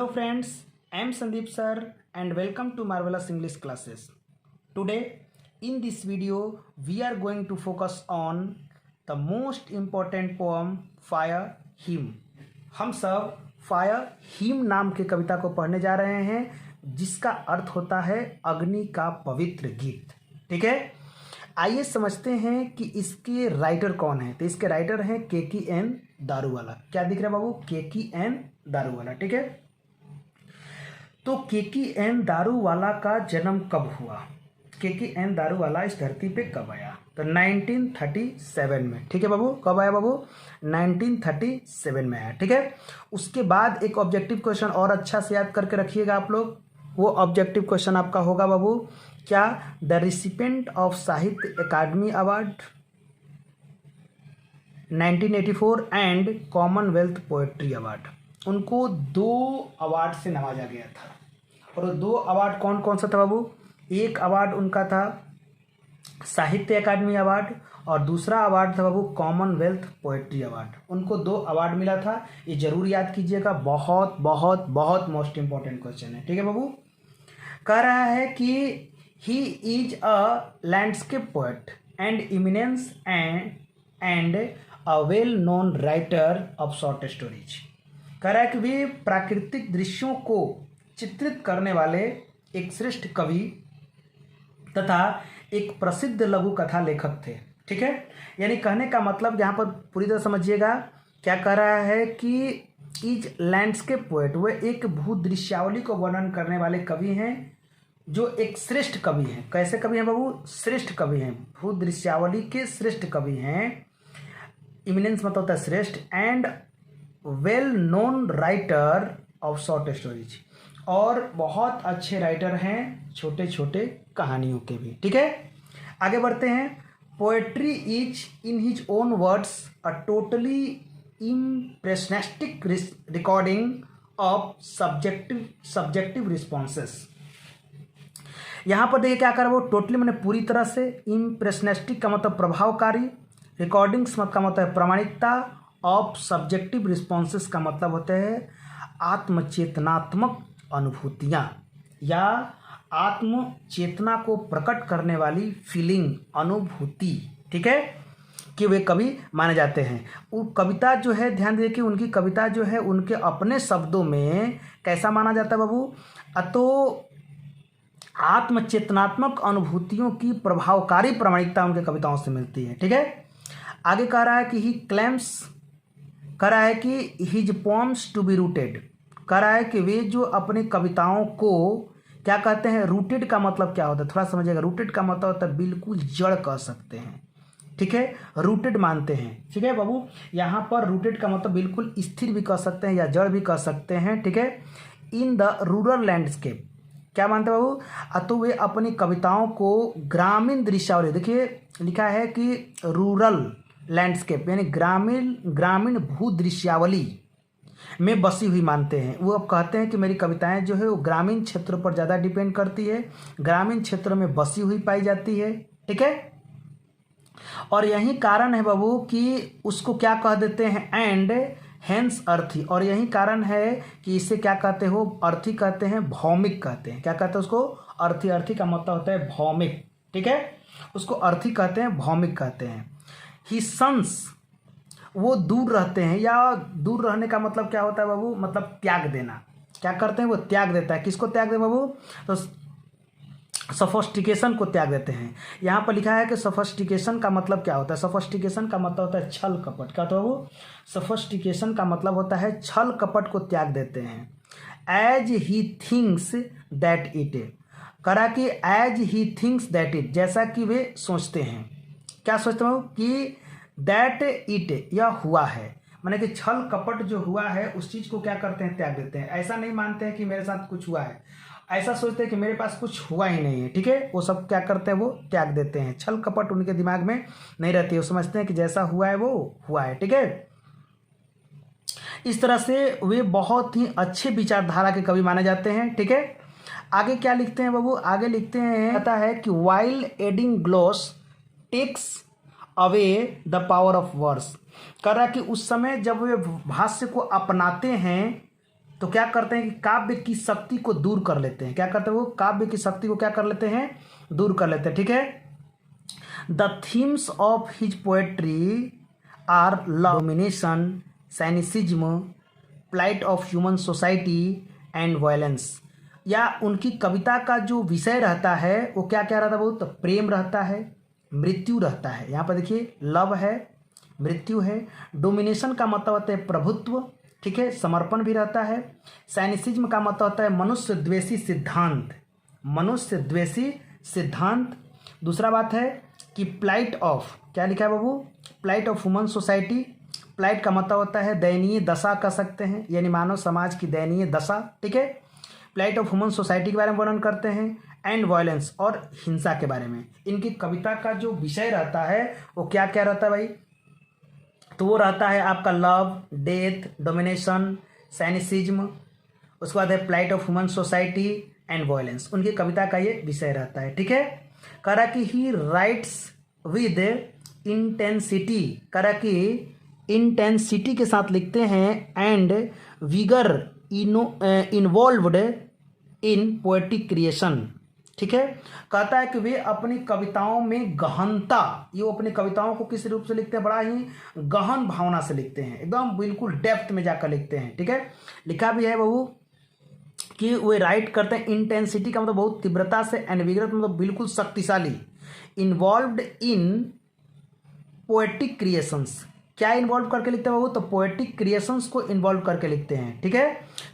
Hello friends, I am Sandeep sir and welcome to Marvelous English classes. Today in this video we are going to focus on the most important poem Fire Hymn. हम सब Fire Hymn नाम के कविता को पढ़ने जा रहे हैं जिसका अर्थ होता है अग्नि का पवित्र गीत. ठीक है, आइए समझते हैं कि इसके राइटर कौन है. तो इसके राइटर हैं KKN दारूवाला. क्या दिख रहा है बाबू? KKN दारूवाला. ठीक है, तो KKN दारूवाला का जन्म कब हुआ? KKN दारूवाला इस धरती पे कब आया? तो 1937 में. ठीक है बाबू, कब आया बाबू? 1937 में आया. ठीक है, उसके बाद एक ऑब्जेक्टिव क्वेश्चन और अच्छा से याद करके रखिएगा आप लोग. वो ऑब्जेक्टिव क्वेश्चन आपका होगा बाबू क्या? The recipient of Sahitya Akademi award 1984 and commonwealth poetry award, उनको 2 अवार्ड से नवाजा गया था. और वो 2 अवार्ड कौन कौन सा था बाबू? एक अवार्ड उनका था साहित्य अकादमी अवार्ड और दूसरा अवार्ड था बाबू कॉमनवेल्थ पोएट्री अवार्ड. उनको 2 अवार्ड मिला था. ये जरूर याद कीजिएगा, बहुत बहुत बहुत मोस्ट इंपॉर्टेंट क्वेश्चन है. ठीक है बाबू, कह रहा है कि he is a landscape poet and eminence and a well known writer of short stories. कह रहा है कि वे प्राकृतिक दृश्यों को चित्रित करने वाले एक श्रेष्ठ कवि तथा एक प्रसिद्ध लघु कथा लेखक थे. ठीक है, यानी कहने का मतलब यहाँ पर पूरी तरह समझिएगा. क्या कह रहा है कि इज लैंडस्केप पोएट, वे एक भूदृश्यावली को वर्णन करने वाले कवि हैं जो एक श्रेष्ठ कवि हैं. कैसे कवि हैं बाबू? श्रेष्ठ कवि हैं, भूदृश्यावली के श्रेष्ठ कवि हैं. इमिनेंस मतलब होता है श्रेष्ठ, and well known writer of short stories, और बहुत अच्छे राइटर हैं छोटे छोटे कहानियों के भी. ठीक है, आगे बढ़ते हैं. Poetry is in his own words a totally impressionistic recording of subjective responses. यहाँ पर देखिए क्या कर वो टोटली मैंने पूरी तरह से, इम्प्रेशनिस्टिक का मतलब प्रभावकारी, रिकॉर्डिंग्स का मतलब है प्रामाणिकता, ऑफ सब्जेक्टिव रिस्पॉन्सेस का मतलब होते हैं आत्मचेतनात्मक अनुभूतियाँ या आत्मचेतना को प्रकट करने वाली फीलिंग, अनुभूति. ठीक है, कि वे कवि माने जाते हैं. वो कविता जो है, ध्यान दीजिए कि उनकी कविता जो है उनके अपने शब्दों में कैसा माना जाता है बाबू? तो आत्मचेतनात्मक अनुभूतियों की प्रभावकारी प्रामाणिकता उनके कविताओं से मिलती है. ठीक है, आगे कह रहा है कि ही क्लेम्स, कह रहा है कि his poems to be rooted, कह रहा है कि वे जो अपनी कविताओं को क्या कहते हैं? रूटेड का मतलब क्या होता है? थोड़ा समझिएगा. रूटेड का मतलब होता है बिल्कुल जड़ कह सकते हैं. ठीक है, रूटेड मानते हैं. ठीक है बाबू, यहाँ पर रूटेड का मतलब बिल्कुल स्थिर भी कह सकते हैं या जड़ भी कह सकते हैं. ठीक है, इन द रूरल लैंडस्केप, क्या मानते हैं बाबू? तो वे अपनी कविताओं को ग्रामीण दृश्यावली, देखिए लिखा है कि रूरल लैंडस्केप यानी ग्रामीण भूदृश्यावली में बसी हुई मानते हैं. वो अब कहते हैं कि मेरी कविताएं जो है वो ग्रामीण क्षेत्र पर ज़्यादा डिपेंड करती है, ग्रामीण क्षेत्र में बसी हुई पाई जाती है. ठीक है, और यही कारण है बाबू कि उसको क्या कह देते हैं? एंड हेंस अर्थी, और यही कारण है कि इसे क्या कहते हो? अर्थी कहते हैं, भौमिक कहते हैं. क्या कहते हैं उसको? अर्थी. अर्थी का मतलब होता है भौमिक. ठीक है, उसको अर्थी कहते हैं, भौमिक कहते हैं. ही सन्स, वो दूर रहते हैं, या दूर रहने का मतलब क्या होता है बाबू? मतलब त्याग देना. क्या करते हैं? वो त्याग देता है. किसको त्याग दे बाबू? तो सफोस्टिकेशन को त्याग देते हैं. यहाँ पर लिखा है कि सफोस्टिकेशन का मतलब क्या होता है? सफोस्टिकेशन का मतलब होता है छल कपट. क्या होता है वो? सफोस्टिकेशन का मतलब होता है छल कपट को त्याग देते हैं. As he thinks that it, करा कि as he thinks that it, जैसा कि वे सोचते हैं. क्या सोचते हो? कि दैट इट, यह हुआ है, माने कि छल कपट जो हुआ है उस चीज़ को क्या करते हैं? त्याग देते हैं. ऐसा नहीं मानते हैं कि मेरे साथ कुछ हुआ है, ऐसा सोचते हैं कि मेरे पास कुछ हुआ ही नहीं है. ठीक है, वो सब क्या करते हैं? वो त्याग देते हैं. छल कपट उनके दिमाग में नहीं रहती है, वो समझते हैं कि जैसा हुआ है वो हुआ है. ठीक है, इस तरह से वे बहुत ही अच्छे विचारधारा के कवि माने जाते हैं. ठीक है, आगे क्या लिखते हैं बाबू? आगे लिखते हैं, कहता है कि while adding gloss takes away the power of words. कह रहा कि उस समय जब वे भाष्य को अपनाते हैं तो क्या करते हैं कि काव्य की शक्ति को दूर कर लेते हैं। क्या करते हैं वो काव्य की शक्ति को क्या कर लेते हैं, दूर कर लेते हैं। ठीक है, the themes of his poetry are love, domination, cynicism, plight of human society and violence. या उनकी कविता का जो विषय रहता है वो क्या क्या रहता है, बहुत तो प्रेम रहता है, मृत्यु रहता है। यहाँ पर देखिए लव है, मृत्यु है। डोमिनेशन का मतलब होता है प्रभुत्व, ठीक है, समर्पण भी रहता है। साइनिसिज्म का मतलब होता है मनुष्य द्वेषी सिद्धांत, मनुष्य द्वेषी सिद्धांत। दूसरा बात है कि प्लाइट ऑफ, क्या लिखा है बाबू, plight of human society. Plight का मतलब होता है दयनीय दशा कह सकते हैं, यानी मानव समाज की दयनीय दशा। ठीक है, प्लाइट ऑफ ह्यूमन सोसाइटी के बारे में वर्णन करते हैं। एंड वायलेंस, और हिंसा के बारे में। इनकी कविता का जो विषय रहता है वो क्या क्या रहता है भाई, तो वो रहता है आपका लव, डेथ, डोमिनेशन, साइनिसिज्म, उसके बाद है plight of human society and violence. उनकी कविता का ये विषय रहता है। ठीक है, करा कि ही राइट्स विद इंटेंसिटी, करा कि इंटेंसिटी के साथ लिखते हैं, and vigour involved in poetic creation. ठीक है, कहता है कि वे अपनी कविताओं में गहनता, ये अपनी कविताओं को किस रूप से लिखते हैं, बड़ा ही गहन भावना से लिखते हैं, एकदम बिल्कुल डेप्थ में जाकर लिखते हैं। ठीक है, लिखा भी है बाबू कि वे राइट करते हैं इंटेंसिटी का मतलब बहुत तीव्रता से, एंड विगर मतलब बिल्कुल शक्तिशाली। इन्वॉल्व्ड इन पोएटिक क्रिएशंस, क्या इन्वॉल्व करके लिखते हैं बाबू, तो पोएटिक क्रिएशंस को इन्वॉल्व करके लिखते हैं। ठीक है,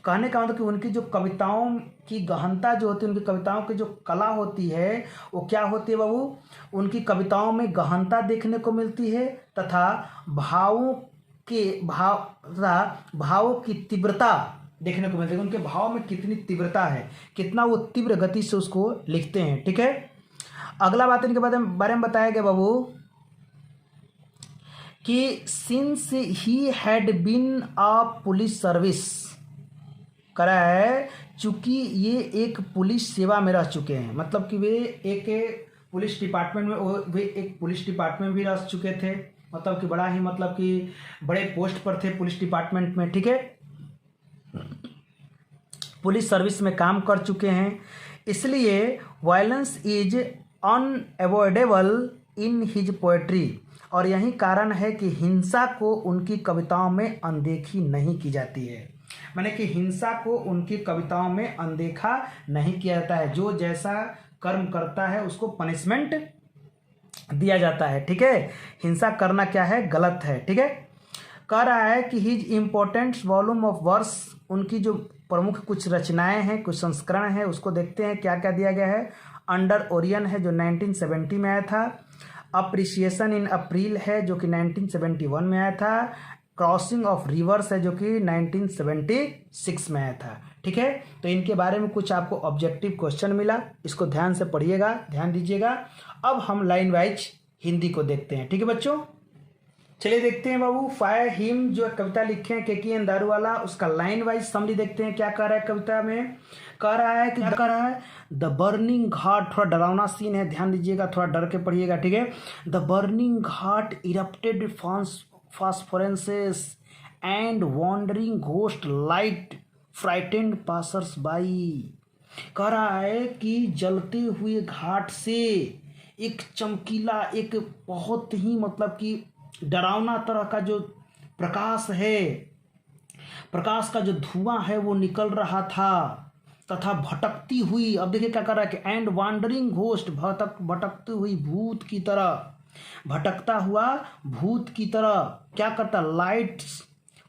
कहने का मतलब कि उनकी जो कविताओं की गहनता जो होती है, उनकी कविताओं की जो कला होती है वो क्या होती है बाबू, उनकी कविताओं में गहनता देखने को मिलती है, तथा भावों की तीव्रता देखने को मिलती है। उनके भाव में कितनी तीव्रता है, कितना वो तीव्र गति से उसको लिखते हैं। ठीक है, अगला बात इनके बारे में बताया गया बाबू कि since he had been a police service, करा है चूंकि ये एक पुलिस सेवा में रह चुके हैं, मतलब कि वे एक पुलिस डिपार्टमेंट में, वे एक पुलिस डिपार्टमेंट भी रह चुके थे, मतलब कि बड़ा ही मतलब कि बड़े पोस्ट पर थे पुलिस डिपार्टमेंट में। ठीक है, पुलिस सर्विस में काम कर चुके हैं, इसलिए violence is unavoidable in his poetry. और यही कारण है कि हिंसा को उनकी कविताओं में अनदेखी नहीं की जाती है, माने कि हिंसा को उनकी कविताओं में अनदेखा नहीं किया जाता है। जो जैसा कर्म करता है उसको पनिशमेंट दिया जाता है। ठीक है, हिंसा करना क्या है, गलत है। ठीक है, कह रहा है कि his important volume of verse, उनकी जो प्रमुख कुछ रचनाएं हैं, कुछ संस्करण हैं, उसको देखते हैं क्या क्या दिया गया है। अंडर ओरियन है जो 1970 में आया था। अप्रिसिएशन इन अप्रैल है जो कि 1971 में आया था। क्रॉसिंग ऑफ रिवर्स है जो कि 1976 में आया था। ठीक है, तो इनके बारे में कुछ आपको ऑब्जेक्टिव क्वेश्चन मिला, इसको ध्यान से पढ़िएगा, ध्यान दीजिएगा। अब हम लाइन वाइज हिंदी को देखते हैं। ठीक है बच्चों, चलिए देखते हैं बाबू। फायर हिम जो कविता लिखे हैं KKN दारूवाला, उसका लाइन वाइज समरी देखते हैं क्या कह रहा है कविता में। कह रहा है कि क्या कह रहा है, द बर्निंग घाट, थोड़ा डरावना सीन है, ध्यान दीजिएगा, थोड़ा डर के पढ़िएगा। ठीक है, the burning ghat erupted phosphorescences and wandering ghost light frightened passers by. कह रहा है कि जलते हुए घाट से एक चमकीला, एक बहुत ही मतलब कि डरावना तरह का जो प्रकाश है, प्रकाश का जो धुआं है वो निकल रहा था, तथा भटकती हुई, अब देखिए क्या कर रहा है कि एंड वॉन्डरिंग घोस्ट, भटकती हुई भूत की तरह, भटकता हुआ भूत की तरह क्या करता, लाइट्स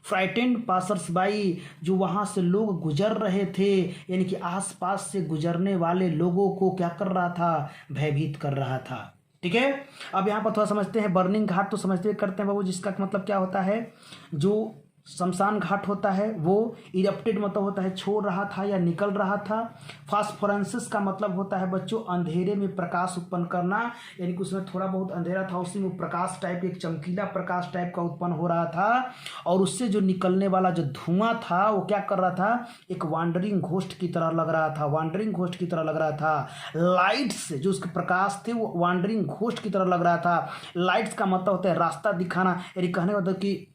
फ्राइटेंड पासर्स बाई, जो वहाँ से लोग गुजर रहे थे, यानी कि आसपास से गुजरने वाले लोगों को क्या कर रहा था, भयभीत कर रहा था। ठीक है, अब यहाँ पर थोड़ा समझते हैं। बर्निंग घाट तो समझते करते हैं बाबू, जिसका मतलब क्या होता है, जो शमशान घाट होता है वो इरप्टेड मतलब होता है छोड़ रहा था या निकल रहा था। फास्फोरेंसिस का मतलब होता है बच्चों अंधेरे में प्रकाश उत्पन्न करना, यानी कि उसमें थोड़ा बहुत अंधेरा था, उसी में प्रकाश टाइप, एक चमकीला प्रकाश टाइप का उत्पन्न हो रहा था, और उससे जो निकलने वाला जो धुआं था वो क्या कर रहा था, एक वॉन्डरिंग घोस्ट की तरह लग रहा था, वॉन्डरिंग घोस्ट की तरह लग रहा था। लाइट्स जो उसके प्रकाश थे वो वॉन्डरिंग घोस्ट की तरह लग रहा था। लाइट्स का मतलब होता है रास्ता दिखाना, यानी कहने का मतलब कि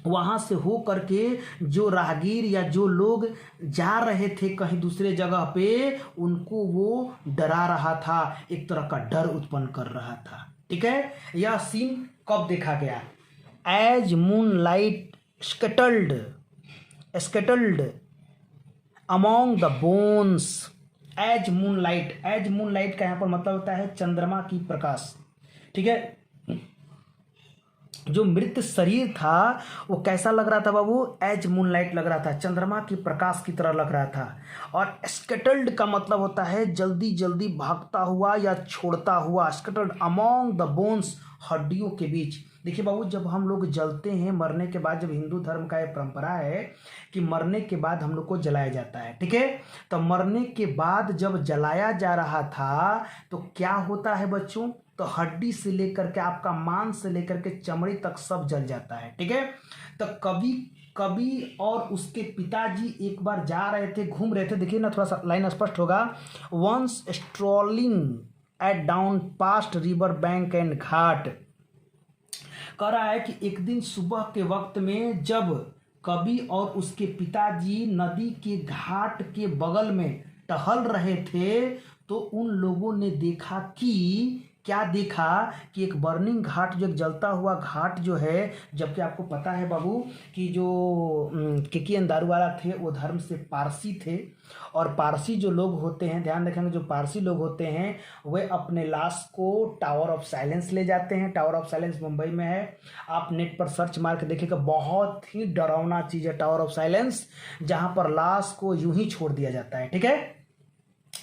वहाँ से हो करके जो राहगीर या जो लोग जा रहे थे कहीं दूसरे जगह पे, उनको वो डरा रहा था, एक तरह का डर उत्पन्न कर रहा था। ठीक है, यह सीन कब देखा गया? As moon light scuttled among the bones. As moon light का यहाँ पर मतलब होता है चंद्रमा की प्रकाश। ठीक है, जो मृत शरीर था वो कैसा लग रहा था बाबू? एज मूनलाइट लग रहा था, चंद्रमा की प्रकाश की तरह लग रहा था। और स्कटल्ड का मतलब होता है जल्दी जल्दी भागता हुआ या छोड़ता हुआ। स्कटल्ड अमॉन्ग द बोन्स, हड्डियों के बीच। देखिए बाबू, जब हम लोग जलते हैं मरने के बाद, जब हिंदू धर्म का एक परंपरा है कि मरने के बाद हम लोग को जलाया जाता है। ठीक है, तो मरने के बाद जब जलाया जा रहा था तो क्या होता है बच्चों? तो हड्डी से लेकर के आपका मांस से लेकर के चमड़ी तक सब जल जाता है। ठीक है, तो कभी और उसके पिताजी एक बार जा रहे थे, घूम रहे थे। देखिए ना, थोड़ा सा लाइन स्पष्ट होगा। Once strolling at down past river bank and ghat. कह रहा है कि एक दिन सुबह के वक्त में जब कवि और उसके पिताजी नदी के घाट के बगल में टहल रहे थे, तो उन लोगों ने देखा कि क्या देखा कि एक बर्निंग घाट, जो एक जलता हुआ घाट जो है, जबकि आपको पता है बाबू कि जो केके दारूवाला थे वो धर्म से पारसी थे। और पारसी जो लोग होते हैं, ध्यान रखेंगे, जो पारसी लोग होते हैं वे अपने लाश को टावर ऑफ साइलेंस ले जाते हैं। टावर ऑफ साइलेंस मुंबई में है, आप नेट पर सर्च मार के देखिएगा, बहुत ही डरावना चीज़ है टावर ऑफ साइलेंस, जहाँ पर लाश को यूं ही छोड़ दिया जाता है। ठीक है,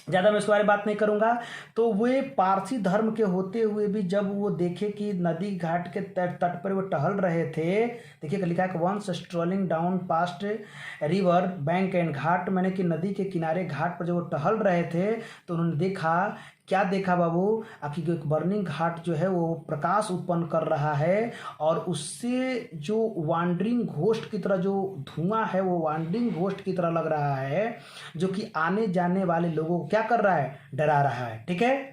ज़्यादा मैं इस बारे में बात नहीं करूंगा। तो वे पारसी धर्म के होते हुए भी जब वो देखे कि नदी घाट के तट पर वो टहल रहे थे, देखिए लिखा है कि once strolling down past river bank and ghat, मैंने कि नदी के किनारे घाट पर जब वो टहल रहे थे तो उन्होंने देखा, क्या देखा बाबू? आखिर एक बर्निंग घाट जो है वो प्रकाश उत्पन्न कर रहा है, और उससे जो वांडरिंग घोस्ट की तरह जो धुआं है वो वांडरिंग घोस्ट की तरह लग रहा है, जो कि आने जाने वाले लोगों को क्या कर रहा है? डरा रहा है। ठीक है,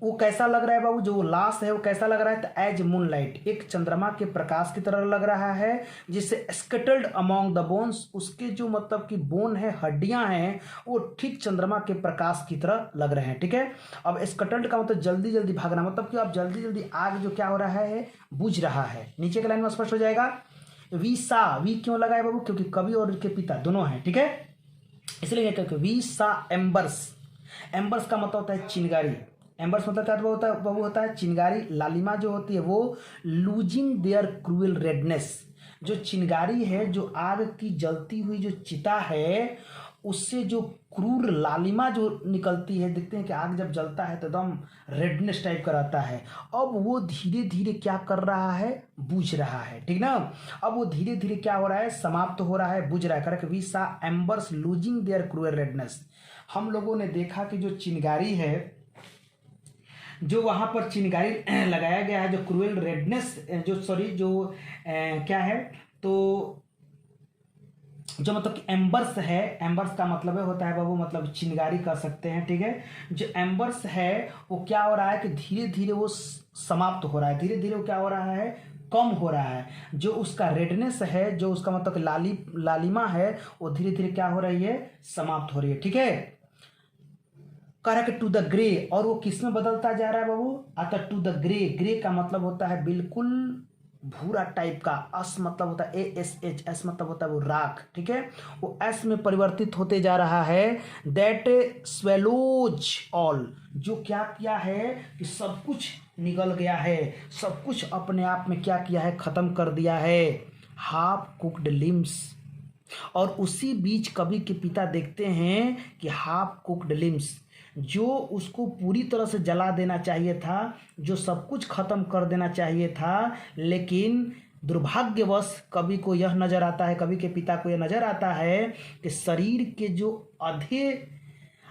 वो कैसा लग रहा है बाबू? जो लाश है वो कैसा लग रहा है? तो एज मून लाइट, एक चंद्रमा के प्रकाश की तरह लग रहा है, जिससे स्कटल्ड अमॉन्ग द बोन्स, उसके जो मतलब कि बोन है, हड्डियां हैं, वो ठीक चंद्रमा के प्रकाश की तरह लग रहे हैं। ठीक है, अब स्कटल्ड का मतलब जल्दी जल्दी भागना, मतलब कि अब जल्दी जल्दी आग जो क्या हो रहा है? बुझ रहा है। नीचे के लाइन में स्पष्ट हो जाएगा। वी क्यों लगा है बाबू? क्योंकि कवि और उनके पिता दोनों हैं। ठीक है, इसलिए क्या कहते हैं? We saw एम्बर्स। एम्बर्स का मतलब होता है चिंगारी। एम्बर्स मतलब क्या होता है? वो होता है चिंगारी। लालिमा जो होती है वो लूजिंग देयर क्रूएल रेडनेस। जो चिंगारी है, जो आग की जलती हुई जो चिता है, उससे जो क्रूर लालिमा जो निकलती है, देखते हैं कि आग जब जलता है तो एकदम रेडनेस टाइप का रहता है। अब वो धीरे धीरे क्या कर रहा है? बुझ रहा है। ठीक ना, अब वो धीरे धीरे क्या हो रहा है? समाप्त हो रहा है, बुझ रहा है। Correct, we saw embers losing their cruel redness. हम लोगों ने देखा कि जो चिंगारी है, जो वहाँ पर चिंगारी लगाया गया है, जो क्रूएल रेडनेस, जो क्या है, तो जो मतलब कि एम्बर्स है, एम्बर्स का मतलब होता है बाबू मतलब चिंगारी कर सकते हैं। ठीक है, जो एम्बर्स है वो क्या हो रहा है कि धीरे धीरे वो समाप्त हो रहा है, धीरे धीरे वो क्या हो रहा है? कम हो रहा है। जो उसका रेडनेस है, जो उसका मतलब कि लालिमा है, वो धीरे धीरे क्या हो रही है? समाप्त हो रही है। ठीक है, करेक्ट, टू द ग्रे। और वो किस में बदलता जा रहा है बाबू? अतः टू द ग्रे। ग्रे का मतलब होता है बिल्कुल भूरा टाइप का। अस मतलब होता है ASH, एस मतलब होता है वो राख। ठीक है, वो एस में परिवर्तित होते जा रहा है। दैट स्वेलोज ऑल, जो क्या किया है कि सब कुछ निगल गया है, सब कुछ अपने आप में क्या किया है? खत्म कर दिया है। Half cooked limbs. और उसी बीच कवि के पिता देखते हैं कि हाफ कुक्ड लिम्स, जो उसको पूरी तरह से जला देना चाहिए था, जो सब कुछ खत्म कर देना चाहिए था, लेकिन दुर्भाग्यवश कवि को यह नजर आता है, कवि के पिता को यह नजर आता है कि शरीर के जो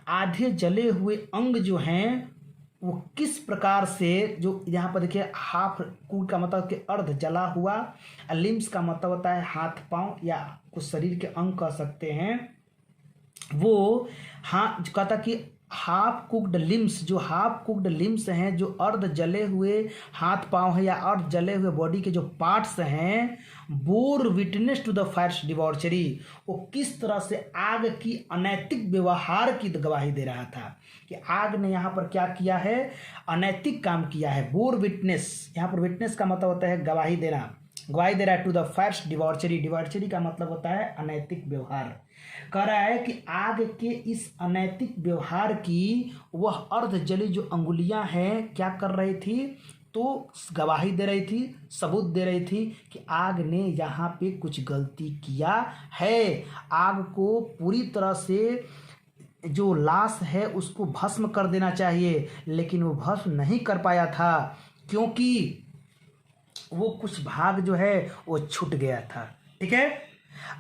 आधे जले हुए अंग जो हैं वो किस प्रकार से, जो यहाँ पर देखिए हाफ कुक का मतलब कि अर्ध जला हुआ, लिम्स का मतलब होता है हाथ पांव या कुछ शरीर के अंग कह सकते हैं, वो हाँ कहता कि हाफ कुक्ड लिम्स, जो हाफ कुक्ड लिम्स हैं, जो अर्ध जले हुए हाथ पांव हैं या अर्ध जले हुए बॉडी के जो पार्ट्स हैं, bore witness to the fires departure, वो किस तरह से आग की अनैतिक व्यवहार की गवाही दे रहा था कि आग ने यहाँ पर क्या किया है, अनैतिक काम किया है। बोर विटनेस, यहाँ पर विटनेस का मतलब होता है गवाही देना, गवाही दे रहा है टू द फायर्स डिवॉर्चरी, डिवॉर्चरी का मतलब होता है अनैतिक व्यवहार। कह रहा है कि आग के इस अनैतिक व्यवहार की वह अर्ध जली जो अंगुलियां हैं क्या कर रही थी, तो गवाही दे रही थी, सबूत दे रही थी कि आग ने यहाँ पे कुछ गलती किया है। आग को पूरी तरह से जो लाश है उसको भस्म कर देना चाहिए, लेकिन वो भस्म नहीं कर पाया था क्योंकि वो कुछ भाग जो है वो छूट गया था। ठीक है,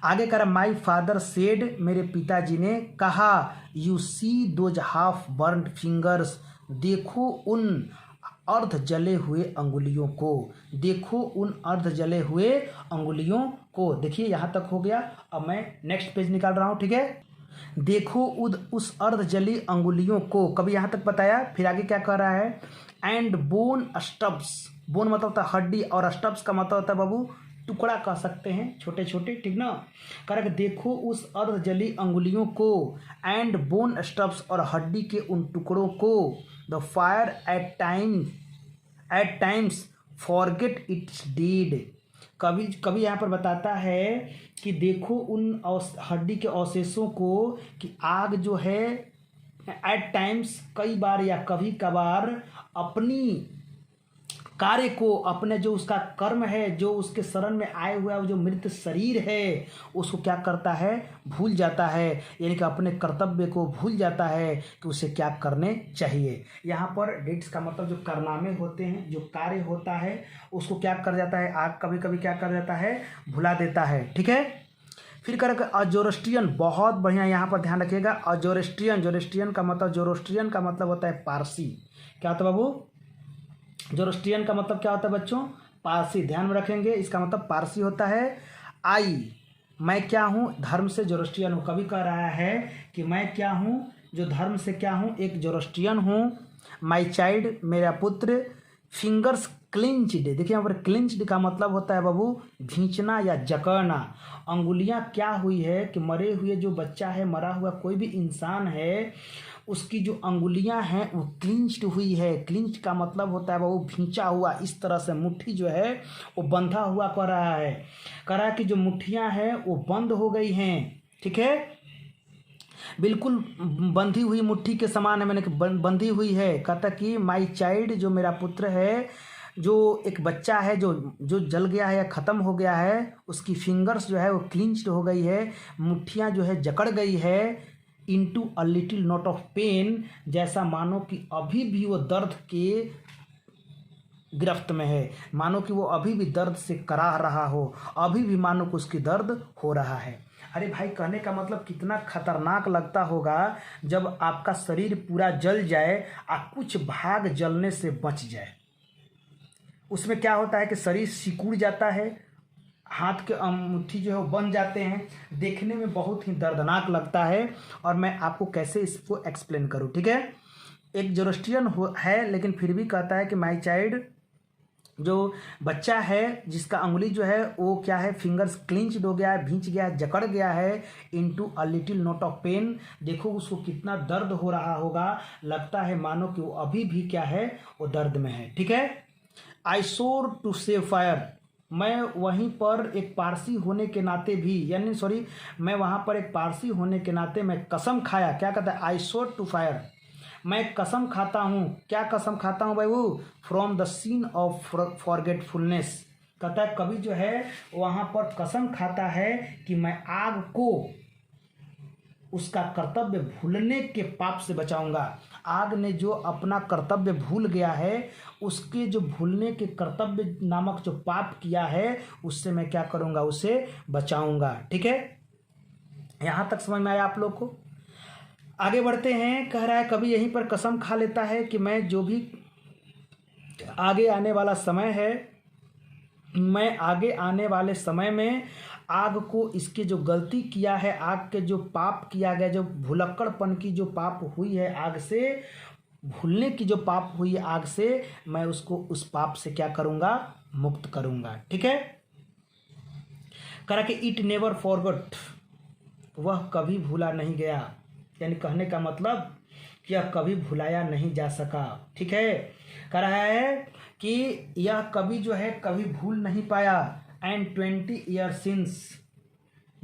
आगे कर माई फादर सेड, मेरे पिताजी ने कहा, you see those half burned fingers, देखो उन अर्ध जले हुए अंगुलियों को, देखो उन अर्ध जले हुए अंगुलियों को। देखिए यहाँ तक हो गया, अब मैं नेक्स्ट पेज निकाल रहा हूँ। ठीक है, देखो उस अर्ध जली अंगुलियों को, कभी यहाँ तक बताया, फिर आगे क्या कह रहा है, एंड बोन स्टब्स, बोन मतलब होता है हड्डी और स्टब्स का मतलब होता है बाबू टुकड़ा कह सकते हैं, छोटे छोटे, ठीक ना। कर देखो उस अर्ध जली अंगुलियों को, एंड बोन स्टब्स और हड्डी के उन टुकड़ों को, the fire at times forget its deed, कभी कभी यहाँ पर बताता है कि देखो उन हड्डी के अवशेषों को कि आग जो है एट टाइम्स कई बार या कभी कभार अपनी कार्य को, अपने जो उसका कर्म है, जो उसके शरण में आए हुआ जो मृत शरीर है उसको क्या करता है, भूल जाता है, यानी कि अपने कर्तव्य को भूल जाता है कि उसे क्या करने चाहिए। यहाँ पर डेट्स का मतलब जो कारनामे होते हैं, जो कार्य होता है उसको क्या कर जाता है, आग कभी कभी क्या कर जाता है, भुला देता है। ठीक है, फिर कर अजोरस्ट्रियन, बहुत बढ़िया यहाँ पर ध्यान रखिएगा, अजोरस्ट्रियन, जोरोस्ट्रियन का मतलब, जोरोस्ट्रियन का मतलब होता है पारसी। क्या होता है बाबू, जोरोस्ट्रियन का मतलब क्या होता है बच्चों, पारसी, ध्यान में रखेंगे, इसका मतलब पारसी होता है। आई, मैं क्या हूँ, धर्म से जोरोस्ट्रियन हूँ, कभी कह रहा है कि मैं क्या हूँ, जो धर्म से क्या हूँ, एक जोरोस्ट्रियन हूँ। माई चाइल्ड, मेरा पुत्र, फिंगर्स क्लिंच्ड, देखिए यहाँ पर क्लिंच्ड का मतलब होता है बाबू खींचना या जकड़ना। अंगुलियाँ क्या हुई है कि मरे हुए जो बच्चा है, मरा हुआ कोई भी इंसान है, उसकी जो अंगुलियां हैं वो क्लिंच्ड हुई है। क्लिंच्ड का मतलब होता है वो खींचा हुआ, इस तरह से मुट्ठी जो है वो बंधा हुआ कर रहा है, कह रहा है कि जो मुट्ठियां हैं वो बंद हो गई हैं। ठीक है, बिल्कुल बंधी हुई मुट्ठी के समान है, मैंने बंधी हुई है। कहता कि माई चाइल्ड, जो मेरा पुत्र है, जो एक बच्चा है जो जल गया है या ख़त्म हो गया है, उसकी फिंगर्स जो है वो क्लिंच्ड हो गई है, मुट्ठियाँ जो है जकड़ गई है, into a little knot of pain, जैसा मानो कि अभी भी वो दर्द के गिरफ्त में है, मानो कि वो अभी भी दर्द से कराह रहा हो, अभी भी मानो कि उसकी दर्द हो रहा है। अरे भाई, कहने का मतलब कितना खतरनाक लगता होगा जब आपका शरीर पूरा जल जाए और कुछ भाग जलने से बच जाए। उसमें क्या होता है कि शरीर सिकुड़ जाता है, हाथ के अंगूठी जो है वो बन जाते हैं, देखने में बहुत ही दर्दनाक लगता है। और मैं आपको कैसे इसको एक्सप्लेन करूं। ठीक है, एक जोरोस्ट्रियन है लेकिन फिर भी कहता है कि माई चाइल्ड, जो बच्चा है जिसका अंगुली जो है वो क्या है, फिंगर्स क्लिंच्ड हो गया है, भींच गया है, जकड़ गया है, into a little knot of pain, देखो उसको कितना दर्द हो रहा होगा, लगता है मानो कि वो अभी भी क्या है, वो दर्द में है। ठीक है, आई सोर टू सेव फायर, मैं वहीं पर एक पारसी होने के नाते भी, यानी सॉरी, मैं वहाँ पर एक पारसी होने के नाते मैं कसम खाया, क्या कहता है, आई सोर टू फायर, मैं कसम खाता हूँ, क्या कसम खाता हूँ भाई, वो from the scene of forgetfulness, कहता है कभी जो है वहाँ पर कसम खाता है कि मैं आग को उसका कर्तव्य भूलने के पाप से बचाऊंगा। आग ने जो अपना कर्तव्य भूल गया है, उसके जो भूलने के कर्तव्य नामक जो पाप किया है, उससे मैं क्या करूंगा, उसे बचाऊंगा। ठीक है, यहाँ तक समझ में आया आप लोग को। आगे बढ़ते हैं, कह रहा है कभी यहीं पर कसम खा लेता है कि मैं जो भी आगे आने वाला समय है, मैं आगे आने वाले समय में आग को इसके जो गलती किया है, आग के जो पाप किया गया, जो भुलक्कड़पन की जो पाप हुई है आग से, भूलने की जो पाप हुई है आग से, मैं उसको उस पाप से क्या करूँगा, मुक्त करूँगा। ठीक है, करा कि इट नेवर फॉरगॉट, वह कभी भूला नहीं गया, यानी कहने का मतलब कि यह कभी भुलाया नहीं जा सका। ठीक है, कह रहा है कि यह कभी जो है कभी भूल नहीं पाया। एंड 20 ईयर सिंस,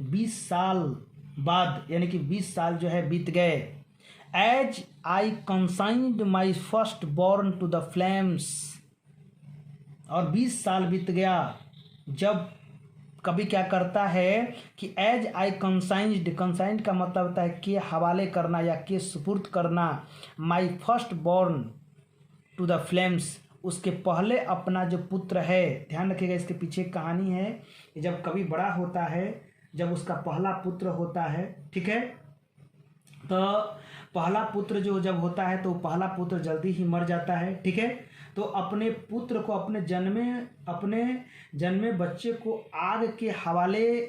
20 साल बाद, यानी कि 20 साल जो है बीत गए। As I consigned my first born to the flames, और 20 साल बीत गया जब कभी क्या करता है कि एज आई कंसाइंड, कंसाइंड का मतलब होता है के हवाले करना या के सुपुर्द करना, my first born to the flames, उसके पहले अपना जो पुत्र है। ध्यान रखिएगा, इसके पीछे एक कहानी है कि जब कभी बड़ा होता है, जब उसका पहला पुत्र होता है, ठीक है, तो पहला पुत्र जो जब होता है तो पहला पुत्र जल्दी ही मर जाता है। ठीक है, तो अपने पुत्र को, अपने जन्मे बच्चे को आग के हवाले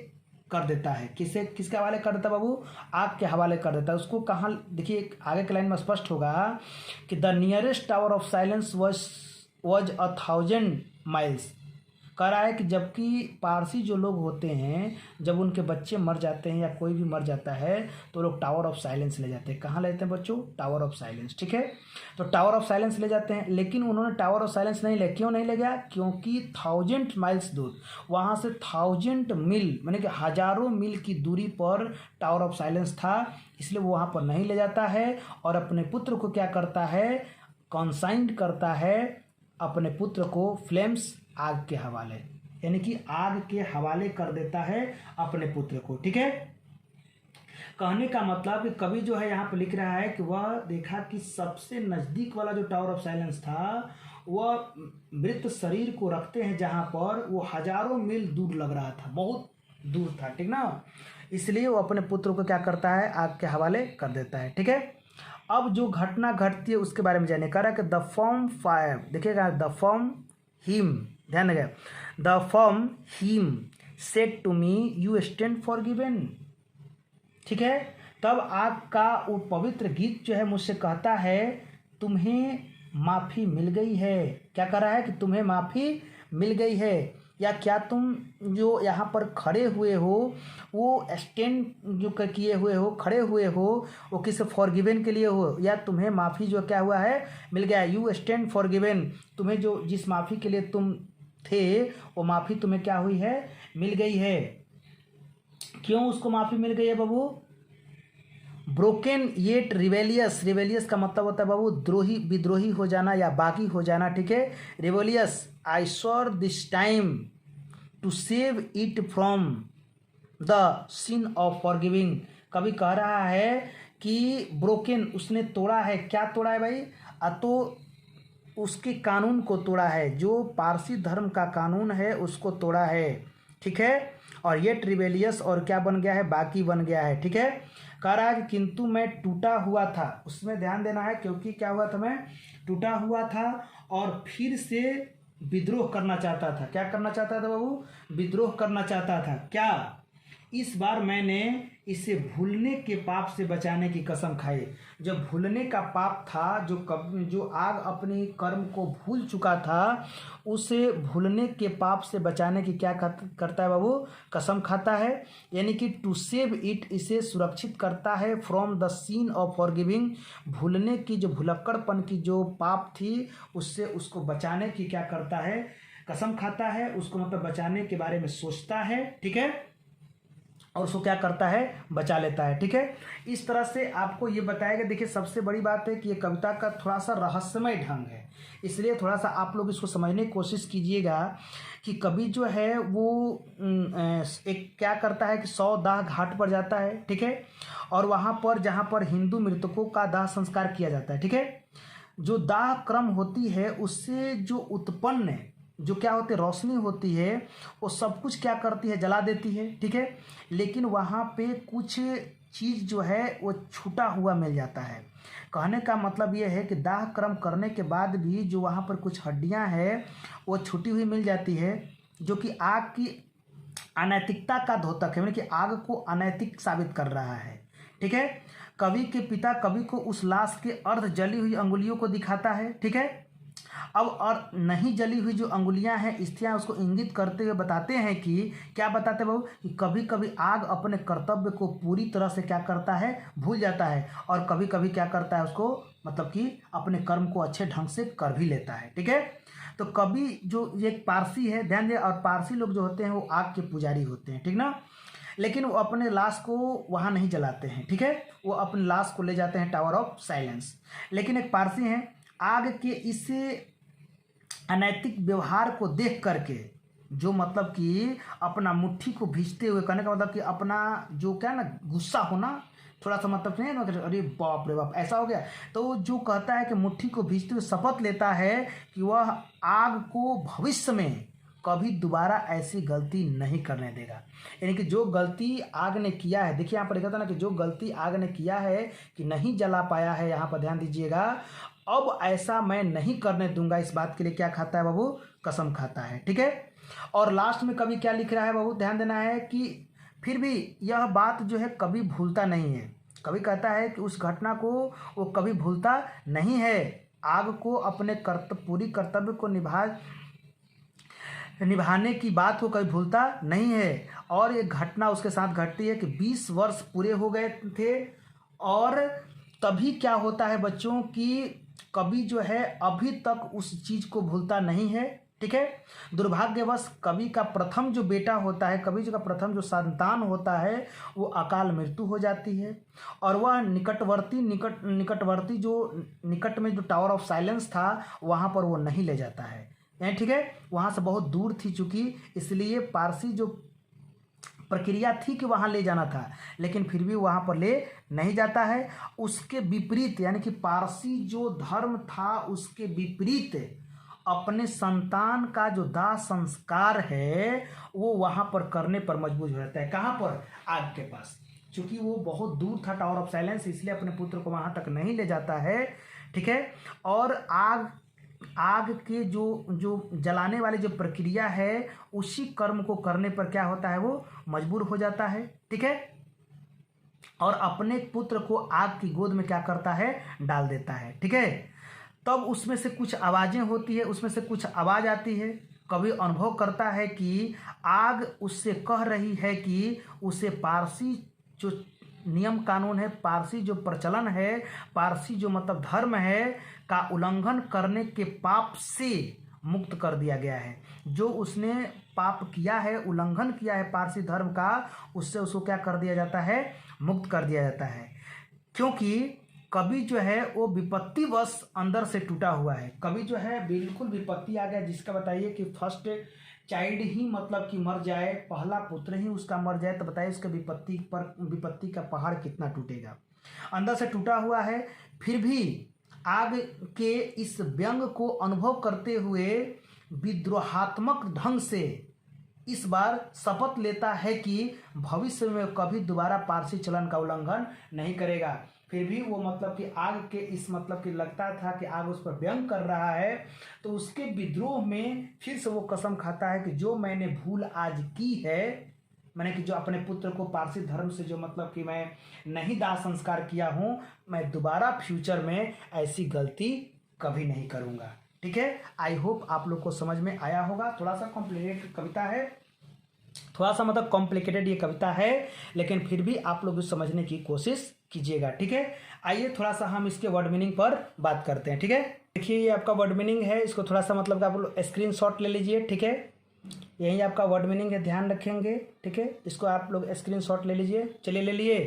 कर देता है। किसके हवाले कर देता है बाबू, आग के हवाले कर देता है। उसको कहाँ, देखिए आगे के लाइन में स्पष्ट होगा कि the nearest tower of silence was 1000 miles. कह रहा है कि जबकि पारसी जो लोग होते हैं, जब उनके बच्चे मर जाते हैं या कोई भी मर जाता है तो लोग टावर ऑफ साइलेंस ले जाते हैं। कहाँ ले जाते हैं बच्चों, टावर ऑफ साइलेंस। ठीक है, तो टावर ऑफ साइलेंस ले जाते हैं, लेकिन उन्होंने टावर ऑफ साइलेंस नहीं ले, क्यों नहीं ले गया, क्योंकि 1000 माइल्स दूर, वहाँ से 1000 मील माने कि हजारों मील की दूरी पर टावर ऑफ साइलेंस था, इसलिए वो वहाँ पर नहीं ले जाता है। और अपने पुत्र को क्या करता है, कंसाइंड करता है अपने पुत्र को फ्लेम्स, आग के हवाले, यानी कि आग के हवाले कर देता है अपने पुत्र को। ठीक है, कहने का मतलब कि कवि जो है यहाँ पर लिख रहा है कि वह देखा कि सबसे नज़दीक वाला जो टावर ऑफ साइलेंस था वह मृत शरीर को रखते हैं जहाँ पर वो हजारों मील दूर लग रहा था, बहुत दूर था। ठीक ना, इसलिए वो अपने पुत्र को क्या करता है, आग के हवाले कर देता है। ठीक है, अब जो घटना घटती है उसके बारे में जानने का कि द फॉर्म फायर, देखिएगा द फॉर्म हिम, ध्यान रखिएगा, the form him said to me you stand forgiven. ठीक है, तब आग का वो पवित्र गीत जो है मुझसे कहता है तुम्हें माफ़ी मिल गई है। क्या कह रहा है कि तुम्हें माफ़ी मिल गई है, या क्या तुम जो यहाँ पर खड़े हुए हो वो स्टैंड जो किए हुए हो, खड़े हुए हो, वो किस फॉरगिवन के लिए हो, या तुम्हें माफ़ी जो क्या हुआ है, मिल गया। यू स्टैंड फॉरगिवन, तुम्हें जो जिस माफ़ी के लिए तुम थे वो माफ़ी तुम्हें क्या हुई है, मिल गई है। क्यों उसको माफ़ी मिल गई है बाबू, ब्रोकन येट रिवेलियस, रिवेलियस का मतलब होता है बाबू द्रोही, विद्रोही हो जाना या बागी हो जाना। ठीक है, rebellious, I sure this time to save it from the sin of forgiving. कभी कह रहा है कि ब्रोकन, उसने तोड़ा है, क्या तोड़ा है भाई, तो उसके कानून को तोड़ा है, जो पारसी धर्म का कानून है उसको तोड़ा है। ठीक है, और येट रिवेलियस, और क्या बन गया है, बाकी बन गया है। ठीक है, कह रहा है कि किंतु मैं टूटा हुआ था, उसमें ध्यान देना है, क्योंकि क्या हुआ था, मैं टूटा हुआ था और फिर से विद्रोह करना चाहता था। क्या करना चाहता था बाबू, विद्रोह करना चाहता था। क्या, इस बार मैंने इसे भूलने के पाप से बचाने की कसम खाई। जो भूलने का पाप था, जो आग अपनी कर्म को भूल चुका था, उसे भूलने के पाप से बचाने की क्या करता है बाबू, कसम खाता है। यानी कि टू सेव इट, इसे सुरक्षित करता है from the scene of forgiving, भूलने की जो भुलक्कड़पन की जो पाप थी उससे उसको बचाने की क्या करता है, कसम खाता है, उसको मतलब बचाने के बारे में सोचता है। ठीक है, और उसको क्या करता है, बचा लेता है। ठीक है, इस तरह से आपको ये बताएगा। देखिए सबसे बड़ी बात है कि ये कविता का थोड़ा सा रहस्यमय ढंग है, इसलिए थोड़ा सा आप लोग इसको समझने की कोशिश कीजिएगा कि कवि जो है वो एक क्या करता है कि 100 दाह घाट पर जाता है। ठीक है, और वहाँ पर जहाँ पर हिंदू मृतकों का दाह संस्कार किया जाता है। ठीक है, जो दाह क्रम होती है उससे जो उत्पन्न जो क्या होती है, रोशनी होती है, वो सब कुछ क्या करती है, जला देती है। ठीक है, लेकिन वहाँ पे कुछ चीज़ जो है वो छूटा हुआ मिल जाता है। कहने का मतलब ये है कि दाह कर्म करने के बाद भी जो वहाँ पर कुछ हड्डियाँ हैं वो छूटी हुई मिल जाती है, जो कि आग की अनैतिकता का द्योतक है, यानी कि आग को अनैतिक साबित कर रहा है। ठीक है। कवि के पिता कवि को उस लाश के अर्ध जली हुई अंगुलियों को दिखाता है। ठीक है। अब और नहीं जली हुई जो अंगुलियां हैं स्त्रियां उसको इंगित करते हुए बताते हैं कि क्या बताते हैं बाबू, कि कभी कभी आग अपने कर्तव्य को पूरी तरह से क्या करता है, भूल जाता है, और कभी कभी क्या करता है उसको मतलब कि अपने कर्म को अच्छे ढंग से कर भी लेता है। ठीक है। तो कवि जो ये एक पारसी है, ध्यान दें, और पारसी लोग जो होते हैं वो आग के पुजारी होते हैं। ठीक ना। लेकिन वो अपने लाश को वहाँ नहीं जलाते हैं। ठीक है। वो अपने लाश को ले जाते हैं टावर ऑफ साइलेंस। लेकिन एक पारसी हैं, आग के इस अनैतिक व्यवहार को देख करके जो मतलब कि अपना मुट्ठी को भींचते हुए, कहने का मतलब कि अपना जो क्या ना गुस्सा होना, थोड़ा सा मतलब नहीं ना, अरे बाप रे बाप ऐसा हो गया, तो जो कहता है कि मुट्ठी को भींचते हुए शपथ लेता है कि वह आग को भविष्य में कभी दोबारा ऐसी गलती नहीं करने देगा। यानी कि जो गलती आग ने किया है, देखिए यहाँ पर लिखा था ना कि जो गलती आग ने किया है कि नहीं जला पाया है, यहाँ पर ध्यान दीजिएगा, अब ऐसा मैं नहीं करने दूंगा। इस बात के लिए क्या खाता है बाबू, कसम खाता है। ठीक है। और लास्ट में कभी क्या लिख रहा है बाबू, ध्यान देना है कि फिर भी यह बात जो है कभी भूलता नहीं है। कभी कहता है कि उस घटना को वो कभी भूलता नहीं है, आग को अपने पूरी कर्तव्य को निभाने की बात को कभी भूलता नहीं है। और एक घटना उसके साथ घटती है कि 20 वर्ष पूरे हो गए थे, और तभी क्या होता है बच्चों की कवि जो है अभी तक उस चीज़ को भूलता नहीं है। ठीक है। दुर्भाग्यवश कवि का प्रथम जो बेटा होता है, कवि जी का प्रथम जो संतान होता है, वो अकाल मृत्यु हो जाती है, और वह निकटवर्ती जो निकट में जो टावर ऑफ साइलेंस था वहाँ पर वो नहीं ले जाता है। ठीक है। वहाँ से बहुत दूर थी चूँकि, इसलिए पारसी जो प्रक्रिया थी कि वहाँ ले जाना था, लेकिन फिर भी वहाँ पर ले नहीं जाता है। उसके विपरीत, यानी कि पारसी जो धर्म था उसके विपरीत अपने संतान का जो दाह संस्कार है वो वहाँ पर करने पर मजबूर हो जाता है। कहाँ पर, आग के पास। चूँकि वो बहुत दूर था टावर ऑफ साइलेंस, इसलिए अपने पुत्र को वहाँ तक नहीं ले जाता है। ठीक है। और आग के जो जलाने वाली जो प्रक्रिया है उसी कर्म को करने पर क्या होता है, वो मजबूर हो जाता है। ठीक है। और अपने पुत्र को आग की गोद में क्या करता है, डाल देता है। ठीक है। तब उसमें से कुछ आवाज़ें होती है, उसमें से कुछ आवाज़ आती है, कवि अनुभव करता है कि आग उससे कह रही है कि उसे पारसी जो नियम कानून है, पारसी जो प्रचलन है, पारसी जो मतलब धर्म है का उल्लंघन करने के पाप से मुक्त कर दिया गया है। जो उसने पाप किया है, उल्लंघन किया है पारसी धर्म का, उससे उसको क्या कर दिया जाता है, मुक्त कर दिया जाता है। क्योंकि कवि जो है वो विपत्तिवश अंदर से टूटा हुआ है। कवि जो है बिल्कुल विपत्ति आ गया, जिसका बताइए कि फर्स्ट चाइल्ड ही मतलब कि मर जाए, पहला पुत्र ही उसका मर जाए, तो बताइए उसके विपत्ति का पहाड़ कितना टूटेगा। अंदर से टूटा हुआ है, फिर भी आग के इस व्यंग को अनुभव करते हुए विद्रोहात्मक ढंग से इस बार शपथ लेता है कि भविष्य में कभी दोबारा पारसी चलन का उल्लंघन नहीं करेगा। फिर भी वो मतलब कि आग के इस मतलब कि लगता था कि आग उस पर व्यंग कर रहा है, तो उसके विद्रोह में फिर से वो कसम खाता है कि जो मैंने भूल आज की है, मैंने कि जो अपने पुत्र को पारसी धर्म से जो मतलब कि मैं नहीं दाह संस्कार किया हूँ, मैं दोबारा फ्यूचर में ऐसी गलती कभी नहीं करूँगा। ठीक है। आई होप आप लोग को समझ में आया होगा। थोड़ा सा कॉम्प्लिकेटेड कविता है, थोड़ा सा मतलब कॉम्प्लिकेटेड ये कविता है, लेकिन फिर भी आप लोग समझने की कोशिश कीजिएगा। ठीक है। आइए थोड़ा सा हम इसके वर्ड मीनिंग पर बात करते हैं। ठीक है। देखिए ये आपका वर्ड मीनिंग है, इसको थोड़ा सा मतलब आप लोग स्क्रीनशॉट ले लीजिए। ठीक है। यही आपका वर्ड मीनिंग है, ध्यान रखेंगे। ठीक है। इसको आप लोग स्क्रीनशॉट ले लीजिए। चलिए ले लिए,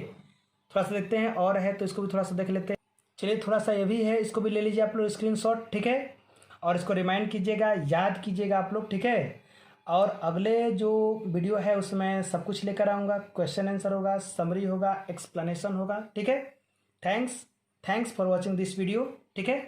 थोड़ा सा देखते हैं और है तो इसको भी थोड़ा सा देख लेते हैं। चलिए थोड़ा सा ये भी है, इसको भी ले लीजिए आप लोग स्क्रीनशॉट। ठीक है। और इसको रिमाइंड कीजिएगा, याद कीजिएगा आप लोग। ठीक है। और अगले जो वीडियो है उसमें सब कुछ लेकर आऊँगा, क्वेश्चन आंसर होगा, समरी होगा, एक्सप्लेनेशन होगा। ठीक है। Thanks for watching this video. ठीक है।